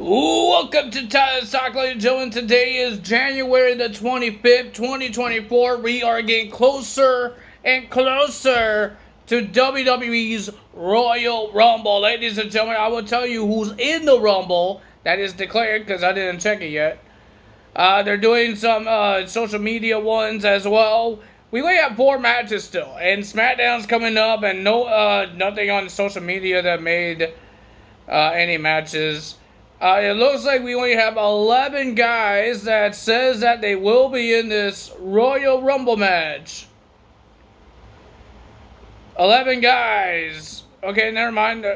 Welcome to Tyler's Talk, ladies and gentlemen. Today is January the 25th, 2024. We are getting closer and closer to WWE's Royal Rumble. Ladies and gentlemen, I will tell you who's in the Rumble. That is declared because I didn't check it yet. They're doing some social media ones as well. We only have 4 matches still, and SmackDown's coming up, and nothing on social media that made any matches. It looks like we only have 11 guys that says that they will be in this Royal Rumble match. 11 guys. Okay, never mind.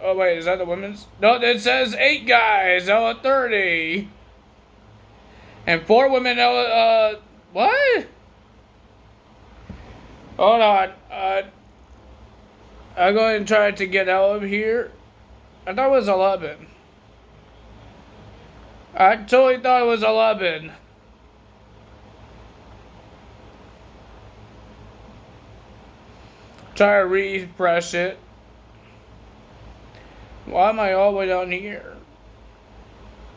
Oh, wait, is that the women's? No, it says 8 guys out of 30. And 4 women out of, what? Hold on. I'm going to try to get out of here. I thought it was 11. I totally thought it was 11. Try to refresh it. Why am I all the way down here?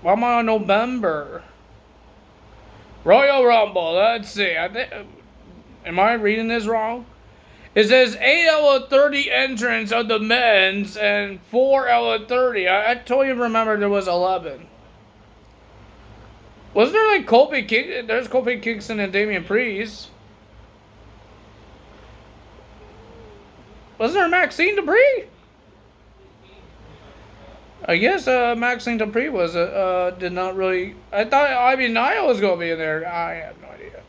Why am I on November? Royal Rumble, let's see. Am I reading this wrong? It says 8 out of 30 entrants of the men's and 4 out of 30. I totally remember there was 11. Was there like Kofi Kingston? There's Kofi Kingston and Damian Priest. Was there Maxine Dupree? I guess Maxine Dupree was did not really. I thought Ivy Nile was gonna be in there. I have no idea.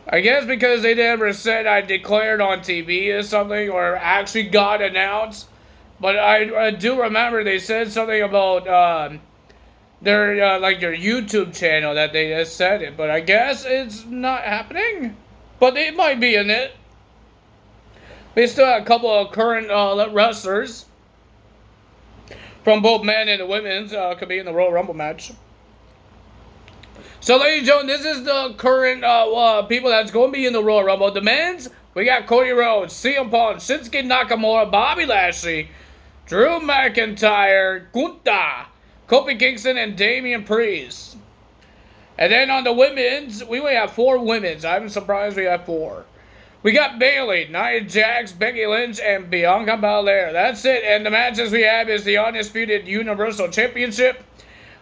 I guess because they never said I declared on TV or something, or actually got announced. But I do remember they said something about their like your YouTube channel that they just said it, but I guess it's not happening. But it might be in it. We still have a couple of current wrestlers from both men and the women's could be in the Royal Rumble match. So, ladies and gentlemen, this is the current people that's going to be in the Royal Rumble. The men's, we got Cody Rhodes, CM Punk, Shinsuke Nakamura, Bobby Lashley, Drew McIntyre, Gunther, Kofi Kingston, and Damian Priest. And then on the women's, we only have 4 women's. I'm surprised we have 4. We got Bayley, Nia Jax, Becky Lynch, and Bianca Belair. That's it. And the matches we have is the Undisputed Universal Championship.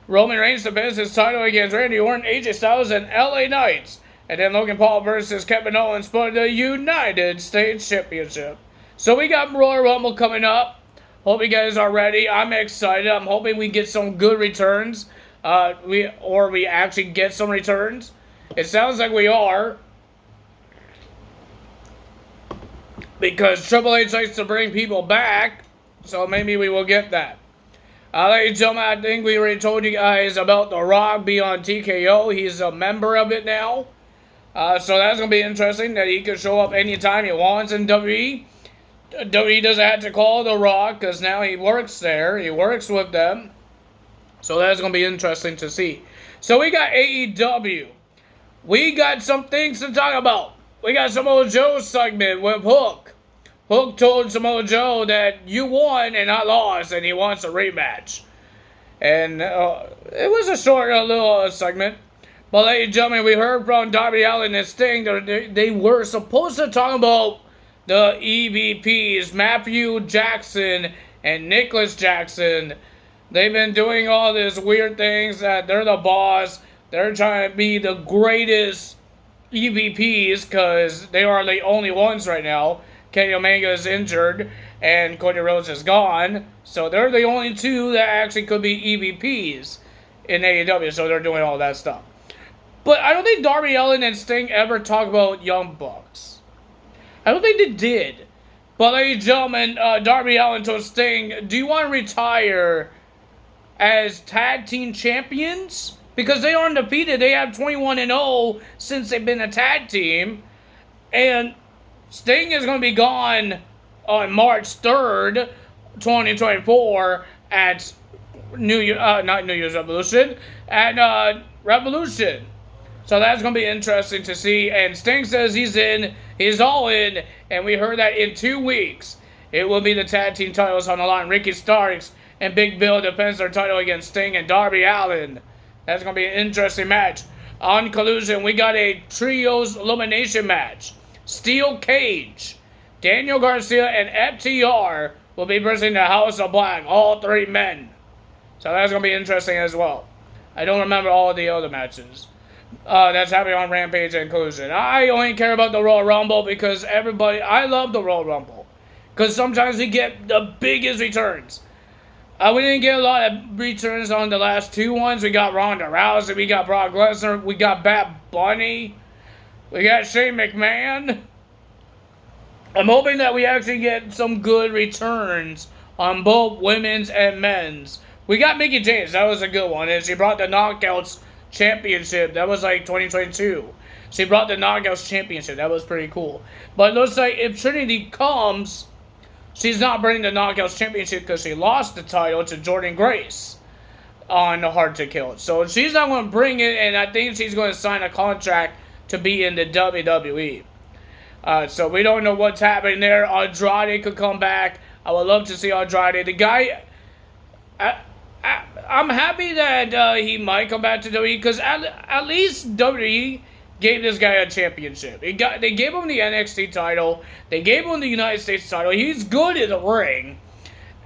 Roman Reigns defends his title against Randy Orton, AJ Styles, and LA Knights. And then Logan Paul versus Kevin Owens for the United States Championship. So we got Royal Rumble coming up. Hope you guys are ready. I'm excited. I'm hoping we get some good returns. We actually get some returns. It sounds like we are. Because Triple H likes to bring people back. So maybe we will get that. Ladies and gentlemen, I think we already told you guys about The Rock being on TKO. He's a member of it now. So that's going to be interesting that he can show up anytime he wants in WWE. WWE doesn't have to call The Rock because now he works there. He works with them. So that's going to be interesting to see. So we got AEW. We got some things to talk about. We got Samoa Joe's segment with Hook. Hook told Samoa Joe that you won and I lost and he wants a rematch. And it was a short little segment. But ladies and gentlemen, we heard from Darby Allin and Sting. They were supposed to talk about the EVPs, Matthew Jackson and Nicholas Jackson. They've been doing all these weird things that they're the boss. They're trying to be the greatest EVPs because they are the only ones right now. Kenny Omega is injured and Cody Rhodes is gone. So they're the only 2 that actually could be EVPs in AEW. So they're doing all that stuff. But I don't think Darby Allin and Sting ever talk about Young Bucks. I don't think they did. But ladies and gentlemen, Darby Allin told Sting, do you want to retire as tag team champions? Because they are undefeated. They have 21-0 since they've been a tag team. And Sting is going to be gone on March 3rd, 2024 at not New Year's Revolution, at Revolution. So that's going to be interesting to see. And Sting says he's in. He's all in. And we heard that in 2 weeks, it will be the tag team titles on the line. Ricky Starks and Big Bill defends their title against Sting and Darby Allin. That's going to be an interesting match. On Collusion, we got a trios elimination match. Steel Cage, Daniel Garcia, and FTR will be versus the House of Black, all 3 men. So that's going to be interesting as well. I don't remember all of the other matches. That's happening on Rampage and Collusion. I only care about the Royal Rumble because I love the Royal Rumble. Because sometimes we get the biggest returns. We didn't get a lot of returns on the last 2 ones. We got Ronda Rousey, we got Brock Lesnar, we got Bad Bunny, we got Shane McMahon. I'm hoping that we actually get some good returns on both women's and men's. We got Mickie James, that was a good one, and she brought the Knockouts Championship. That was like 2022. She brought the Knockouts Championship. That was pretty cool. But it looks like if Trinity comes, she's not bringing the Knockouts Championship because she lost the title to Jordynne Grace on the Hard to Kill. So she's not going to bring it, and I think she's going to sign a contract to be in the WWE. So we don't know what's happening there. Andrade could come back. I would love to see Andrade. The guy, I'm happy that he might come back to WWE because at least WWE gave this guy a championship. They gave him the NXT title. They gave him the United States title. He's good in the ring.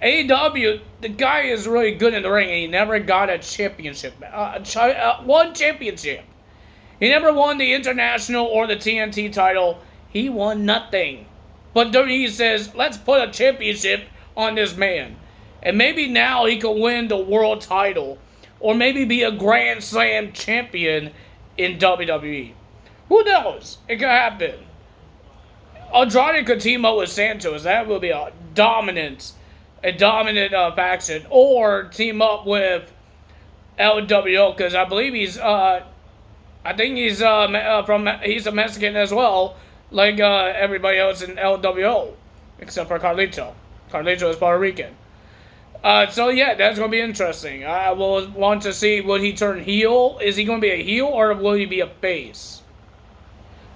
AEW, the guy is really good in the ring, and he never got a championship. One championship. He never won the International or the TNT title. He won nothing. But WWE says, let's put a championship on this man. And maybe now he could win the world title. Or maybe be a Grand Slam champion in WWE. Who knows? It could happen. Andrade could team up with Santos. That would be a dominant faction. Or team up with LWO, because I believe he's he's a Mexican as well, like everybody else in LWO, except for Carlito. Carlito is Puerto Rican. So yeah, that's going to be interesting. I will want to see, will he turn heel? Is he going to be a heel or will he be a face?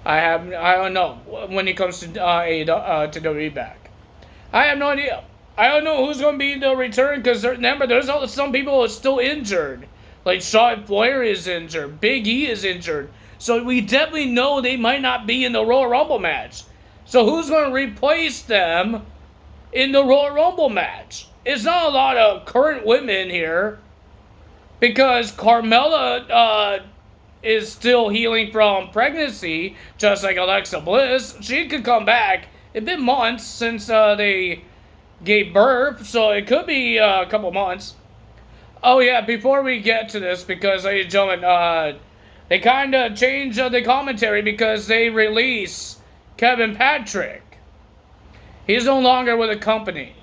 I don't know when it comes to WWE back. I have no idea. I don't know who's going to be the return because remember, there's some people who are still injured. Like Charlotte Flair is injured. Big E is injured. So we definitely know they might not be in the Royal Rumble match. So who's going to replace them in the Royal Rumble match? It's not a lot of current women here. Because Carmella is still healing from pregnancy, just like Alexa Bliss. She could come back. It's been months since they gave birth, so it could be a couple months. Oh yeah, before we get to this, because ladies and gentlemen, they kind of changed the commentary because they release Kevin Patrick. He's no longer with the company.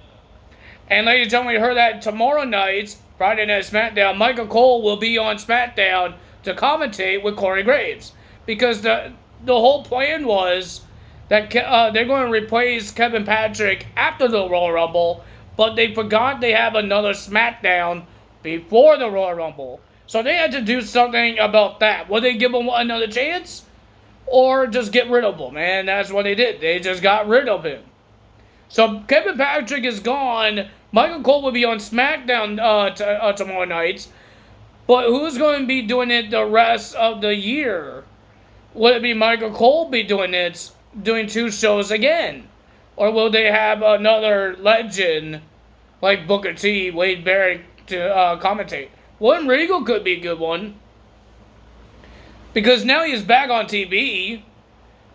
And ladies and gentlemen, we heard that tomorrow night, Friday Night SmackDown, Michael Cole will be on SmackDown to commentate with Corey Graves. Because the whole plan was that they're going to replace Kevin Patrick after the Royal Rumble, but they forgot they have another SmackDown before the Royal Rumble. So they had to do something about that. Will they give him another chance? Or just get rid of him? And that's what they did. They just got rid of him. So Kevin Patrick is gone. Michael Cole will be on SmackDown tomorrow night. But who's going to be doing it the rest of the year? Will it be Michael Cole be doing it, doing 2 shows again? Or will they have another legend like Booker T, Wade Barrett to commentate? William Regal could be a good one. Because now he's back on TV.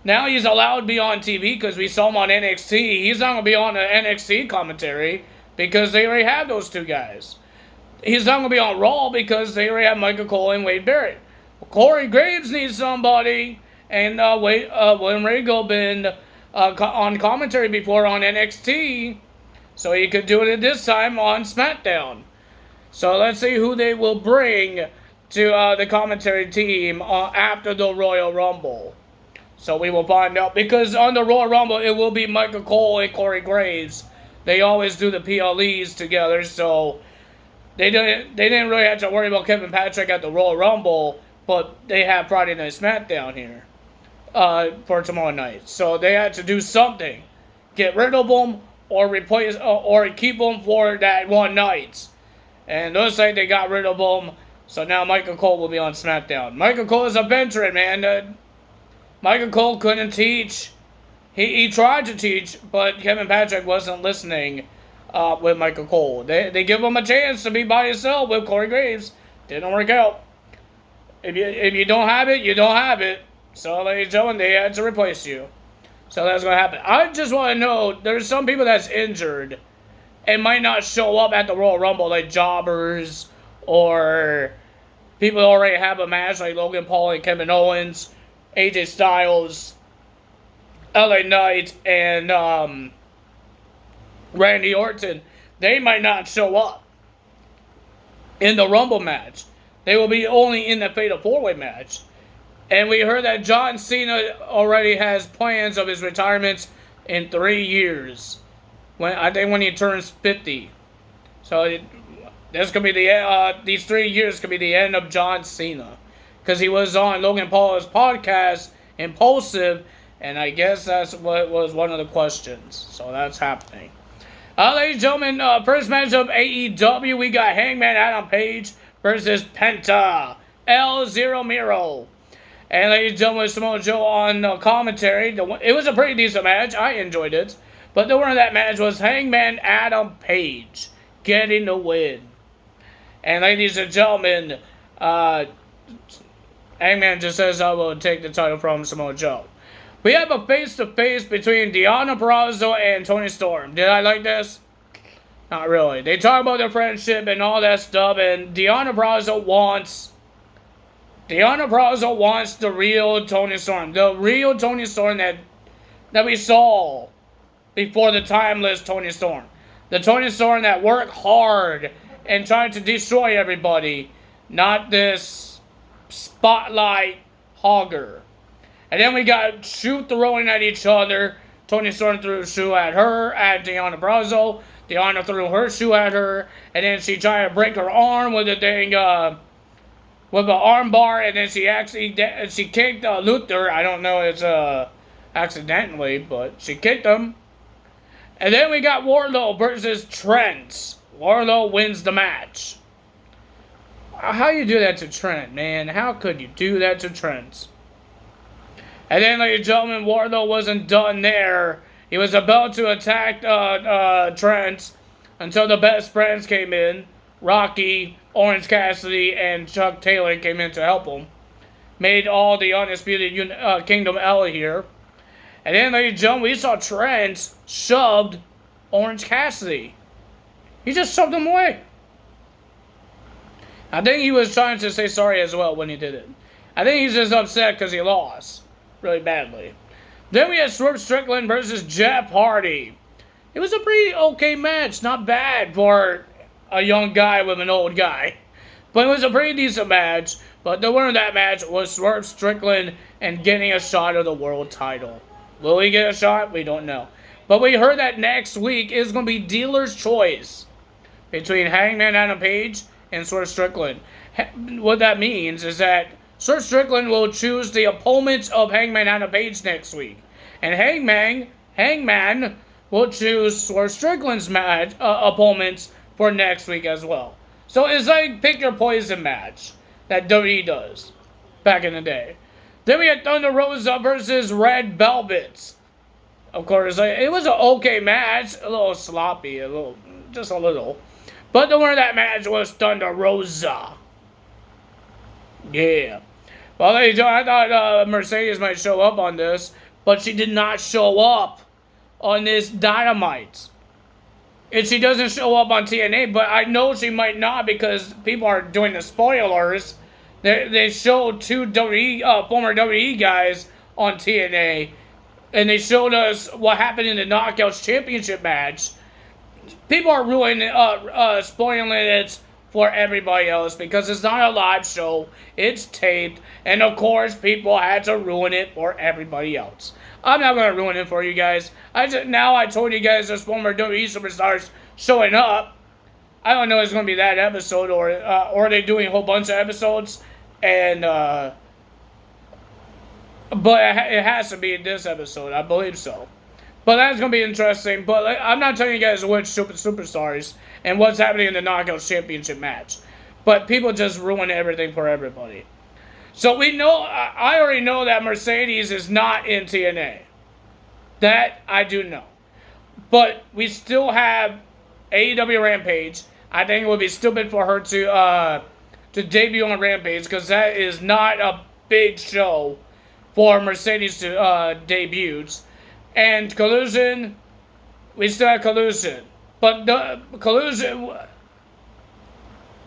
Now he's allowed to be on TV because we saw him on NXT. He's not going to be on the NXT commentary because they already have those 2 guys. He's not going to be on Raw because they already have Michael Cole and Wade Barrett. Corey Graves needs somebody. And William Regal been on commentary before on NXT. So he could do it this time on SmackDown. So let's see who they will bring to the commentary team after the Royal Rumble. So we will find out. Because on the Royal Rumble, it will be Michael Cole and Corey Graves. They always do the PLEs together. So they didn't really have to worry about Kevin Patrick at the Royal Rumble. But they have Friday Night SmackDown here for tomorrow night. So they had to do something. Get rid of them or replace or keep them for that one night. And it looks like they got rid of him. So now Michael Cole will be on SmackDown. Michael Cole is a veteran, man. Michael Cole couldn't teach. He tried to teach, but Kevin Patrick wasn't listening with Michael Cole. They give him a chance to be by himself with Corey Graves. Didn't work out. If you don't have it, you don't have it. So, ladies and gentlemen, they had to replace you. So that's going to happen. I just want to know, there's some people that's injured and might not show up at the Royal Rumble, like jobbers or people that already have a match, like Logan Paul and Kevin Owens, AJ Styles, LA Knight, and Randy Orton. They might not show up in the Rumble match. They will be only in the Fatal 4-Way match. And we heard that John Cena already has plans of his retirement in 3 years. I think when he turns 50. So that's gonna be these 3 years could be the end of John Cena, because he was on Logan Paul's podcast, Impulsive, and I guess that's what was one of the questions. So that's happening. Ladies and gentlemen, first match of AEW, we got Hangman Adam Page versus Penta El Zero Miro. And ladies and gentlemen, Samoa Joe on commentary. It was a pretty decent match. I enjoyed it. But the winner of that match was Hangman Adam Page getting the win. And ladies and gentlemen, Hangman just says I will take the title from Samoa Joe. We have a face-to-face between Deonna Purrazzo and Toni Storm. Did I like this? Not really. They talk about their friendship and all that stuff, and Deonna Purrazzo wants the real Toni Storm. The real Toni Storm that we saw before the timeless Toni Storm. The Toni Storm that worked hard and tried to destroy everybody. Not this spotlight hogger. And then we got shoe throwing at each other. Toni Storm threw a shoe at her, at Deonna Purrazzo. Deonna threw her shoe at her. And then she tried to break her arm with a thing, with an arm bar. And then she kicked Luther. I don't know if it's accidentally, but she kicked him. And then we got Wardlow versus Trent. Wardlow wins the match. How you do that to Trent, man? How could you do that to Trent? And then, ladies and gentlemen, Wardlow wasn't done there. He was about to attack Trent until the best friends came in. Rocky, Orange Cassidy, and Chuck Taylor came in to help him. Made all the Undisputed Kingdom L here. And then, ladies and gentlemen, we saw Trent shoved Orange Cassidy. He just shoved him away. I think he was trying to say sorry as well when he did it. I think he's just upset because he lost really badly. Then we had Swerve Strickland versus Jeff Hardy. It was a pretty okay match. Not bad for a young guy with an old guy. But it was a pretty decent match. But the winner of that match was Swerve Strickland and getting a shot of the world title. Will he get a shot? We don't know. But we heard that next week is going to be dealer's choice between Hangman Adam Page and Swerve Strickland. What that means is that Swerve Strickland will choose the opponents of Hangman Adam Page next week. And Hangman will choose Swerve Strickland's opponents for next week as well. So it's like pick your poison match that WWE does back in the day. Then we had Thunder Rosa versus Red Velvet. Of course, it was an okay match. A little sloppy, just a little. But the winner of that match was Thunder Rosa. Yeah. Well, ladies and gentlemen, I thought Mercedes might show up on this, but she did not show up on this Dynamite. And she doesn't show up on TNA, but I know she might not because people are doing the spoilers. They showed two former WWE guys on TNA, and they showed us what happened in the Knockouts Championship match. People are spoiling it for everybody else because it's not a live show, it's taped, and of course people had to ruin it for everybody else. I'm not going to ruin it for you guys. I told you guys there's former WWE superstars showing up. I don't know if it's going to be that episode or are they doing a whole bunch of episodes, and but it has to be this episode, I believe so. But that's going to be interesting. But I'm not telling you guys which superstars and what's happening in the Knockouts Championship match. But people just ruin everything for everybody. So we know, I already know that Mercedes is not in TNA. That I do know. But we still have AEW Rampage. I think it would be stupid for her to debut on Rampage, because that is not a big show for Mercedes to debut. And Collusion, we still have Collusion. But the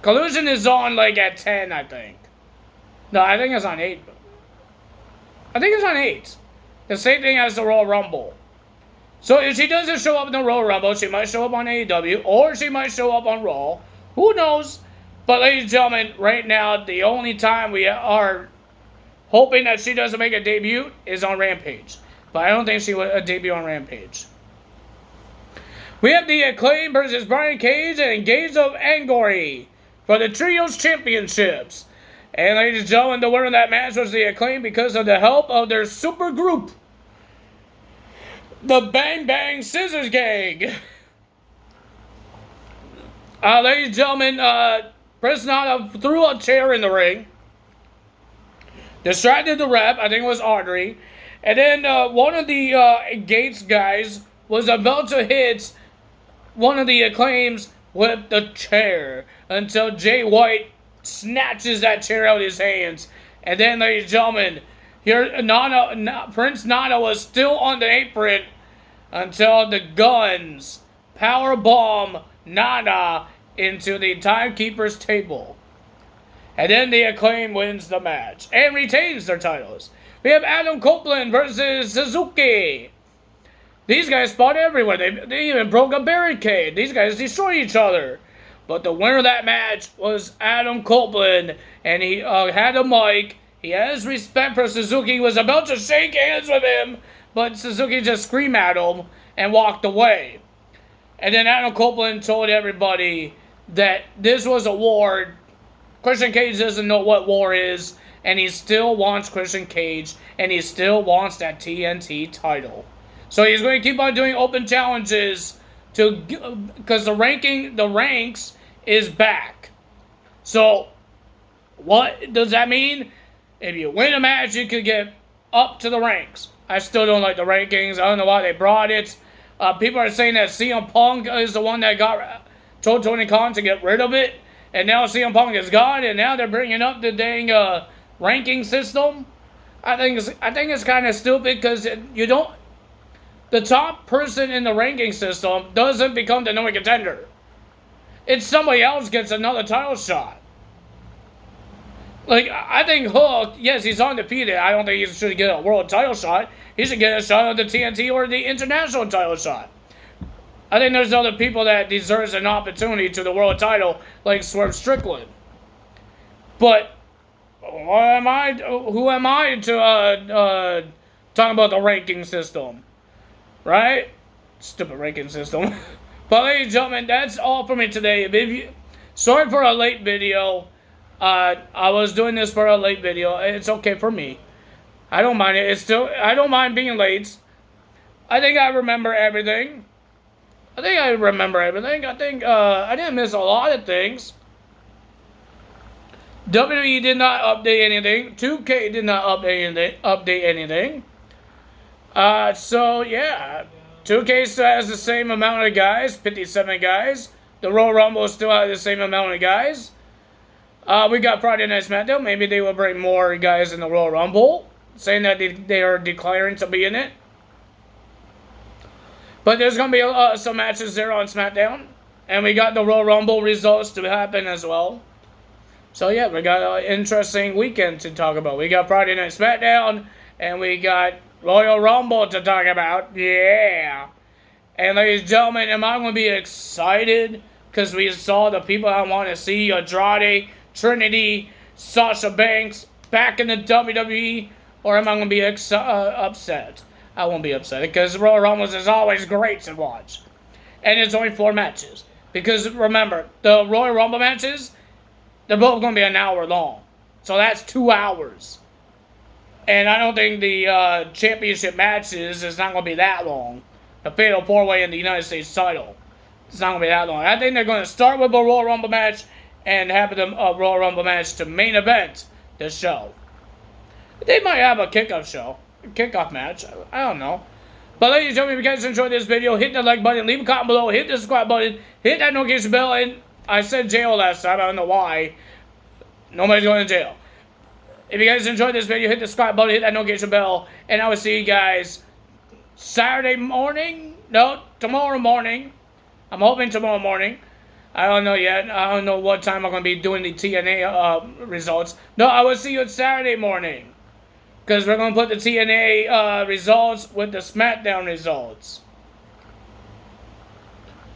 Collusion is on like at 10, I think. No, I think it's on 8. I think it's on 8. The same thing as the Royal Rumble. So if she doesn't show up in the Royal Rumble, she might show up on AEW, or she might show up on Raw. Who knows? But ladies and gentlemen, right now, the only time we are hoping that she doesn't make a debut is on Rampage. But I don't think she will debut on Rampage. We have the Acclaim versus Brian Cage and Gates of Angori for the Trios Championships. And ladies and gentlemen, the winner of that match was the Acclaim because of the help of their super group, the Bang Bang Scissors Gang. Ladies and gentlemen, Prince Nana threw a chair in the ring, distracted the ref, I think it was Audrey, and then one of the Gates guys was about to hit one of the Acclaims with the chair until Jay White snatches that chair out of his hands. And then, ladies and gentlemen, here Prince Nana was still on the apron until the Guns power bomb Nana into the Timekeeper's table. And then the Acclaim wins the match and retains their titles. We have Adam Copeland versus Suzuki. These guys fought everywhere. They even broke a barricade. These guys destroy each other. But the winner of that match was Adam Copeland. And he had a mic. He has respect for Suzuki. He was about to shake hands with him, but Suzuki just screamed at him and walked away. And then Adam Copeland told everybody that this was a war. Christian Cage doesn't know what war is, and he still wants Christian Cage, and he still wants that TNT title. So he's going to keep on doing open challenges because the ranks is back. So what does that mean? If you win a match, you can get up to the ranks. I still don't like the rankings. I don't know why they brought it. People are saying that CM Punk is the one that told Tony Khan to get rid of it. And now CM Punk is gone, and now they're bringing up the dang ranking system. I think it's kind of stupid because the top person in the ranking system doesn't become the number contender. It's somebody else gets another title shot. Like, I think Hook, yes, he's undefeated. I don't think he should get a world title shot. He should get a shot at the TNT or the international title shot. I think there's other people that deserves an opportunity to the world title, like Swerve Strickland. But who am I to talk about the ranking system? Right? Stupid ranking system. But ladies and gentlemen, that's all for me today. Sorry for a late video. I was doing this for a late video. It's okay for me. I don't mind it. I don't mind being late. I think I remember everything. I think I didn't miss a lot of things. WWE did not update anything. 2K did not update anything. So yeah, 2K still has the same amount of guys, 57 guys. The Royal Rumble still has the same amount of guys. We got Friday Night SmackDown. Maybe they will bring more guys in the Royal Rumble, saying that they are declaring to be in it. But there's going to be some matches there on SmackDown. And we got the Royal Rumble results to happen as well. So yeah, we got an interesting weekend to talk about. We got Friday Night SmackDown. And we got Royal Rumble to talk about. Yeah. And ladies and gentlemen, am I going to be excited? Because we saw the people I want to see. Andrade, Trinity, Sasha Banks back in the WWE. Or am I going to be upset? I won't be upset because Royal Rumble is always great to watch. And it's only 4 matches. Because remember, the Royal Rumble matches, they're both going to be an hour long. So that's 2 hours. And I don't think the championship matches is not going to be that long. the Fatal 4-Way in the United States title. It's not going to be that long. I think they're going to start with a Royal Rumble match and have the Royal Rumble match to main event the show. They might have a kickoff match. I don't know. But ladies and gentlemen, if you guys enjoyed this video, hit the like button, leave a comment below, hit the subscribe button, hit that notification bell, and I said jail last time, I don't know why. Nobody's going to jail. If you guys enjoyed this video, hit the subscribe button, hit that notification bell, and I will see you guys Saturday morning? No, tomorrow morning. I'm hoping tomorrow morning. I don't know yet. I don't know what time I'm going to be doing the TNA results. No, I will see you Saturday morning. Because we're going to put the TNA results with the SmackDown results.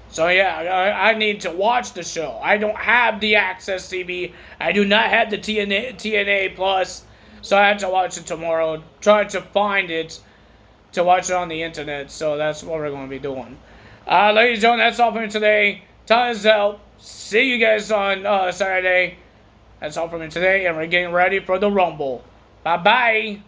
So yeah, I need to watch the show. I don't have the Access TV. I do not have the TNA Plus. So I have to watch it tomorrow. Try to find it to watch it on the internet. So that's what we're going to be doing. Ladies and gentlemen, that's all for me today. Time is out. See you guys on Saturday. That's all for me today. And we're getting ready for the Rumble. Bye-bye.